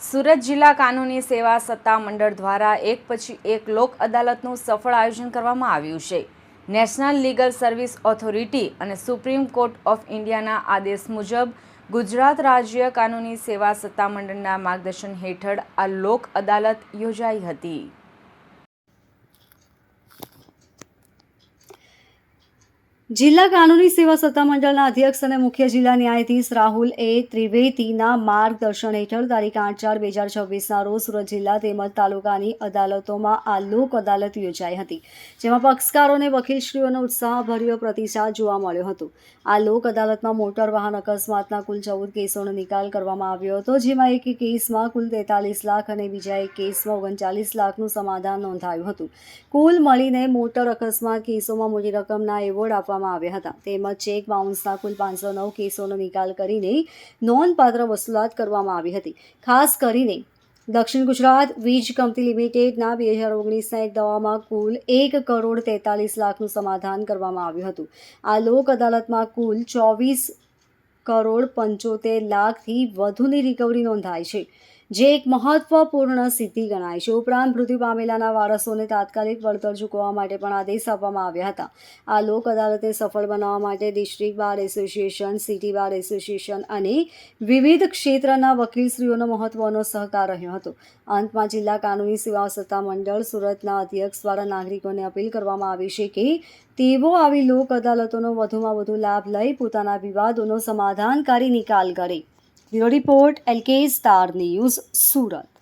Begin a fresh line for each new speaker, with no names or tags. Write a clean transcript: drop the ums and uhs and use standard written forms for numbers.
સુરત જિલ્લા કાનૂની સેવા સત્તા મંડળ દ્વારા એક પછી એક લોક અદાલતનું સફળ આયોજન કરવામાં આવ્યું છે. નેશનલ લીગલ સર્વિસ ઓથોરિટી અને સુપ્રીમ કોર્ટ ઓફ ઇન્ડિયાના આદેશ મુજબ ગુજરાત રાજ્ય કાનૂની સેવા સત્તા મંડળના માર્ગદર્શન હેઠળ આ લોક અદાલત યોજાઈ હતી.
જિલ્લા કાનૂની સેવા સત્તા મંડળના અધ્યક્ષ અને મુખ્ય જિલ્લા ન્યાયાધીશ રાહુલ એ ત્રિવેદીના માર્ગદર્શન હેઠળ તારીખ 8/4/2026ના રોજ સુરત જિલ્લા તેમજ તાલુકાની અદાલતોમાં આ લોક અદાલત યોજાઈ હતી, જેમાં પક્ષકારોને વકીલશ્રીઓનો ઉત્સાહભર્યો પ્રતિસાદ જોવા મળ્યો હતો. આ લોક અદાલતમાં મોટર વાહન અકસ્માતના કુલ 14 કેસોનો નિકાલ કરવામાં આવ્યો હતો, જેમાં એક કેસમાં કુલ 43 લાખ અને બીજા એક કેસમાં 39 લાખનું સમાધાન નોંધાયું હતું. કુલ મળીને મોટર અકસ્માત કેસોમાં મોટી રકમના એવોર્ડ આપવામાં આવ્યા હતા, તેમજ ચેક બાઉન્સના કુલ 509 કેસોનો નિકાલ કરીને નોંધપાત્ર વસૂલાત કરવામાં આવી હતી. ખાસ કરીને દક્ષિણ ગુજરાત વીજ કંપની લિમિટેડના 2019ના એક દાવામાં કુલ 1,43,00,000નું સમાધાન કરવામાં આવ્યું હતું. આ લોક અદાલતમાં કુલ 24,75,00,000થી વધુની રિકવરી નોંધાઈ છે, જે એક મહત્વપૂર્ણ સિદ્ધિ ગણાય છે. ઉપરાંત મૃત્યુ પામેલાના વારસોને તાત્કાલિક વળતર ચૂકવવા માટે પણ આદેશ આપવામાં આવ્યા હતા. આ લોક અદાલતને સફળ બનાવવા માટે district bar association, city bar association અને વિવિધ ક્ષેત્રના વકીલશ્રીઓનો મહત્વનો સહકાર રહ્યો હતો. અંતમાં જિલ્લા કાનૂની સેવા સત્તા મંડળ સુરતના અધ્યક્ષ દ્વારા નાગરિકોને અપીલ કરવામાં આવી છે કે તેઓ આવી લોક અદાલતોનો વધુમાં વધુ લાભ લઈ પોતાના વિવાદોનો સમાધાનકારી નિકાલ કરે. Bureau report LK star news, Surat.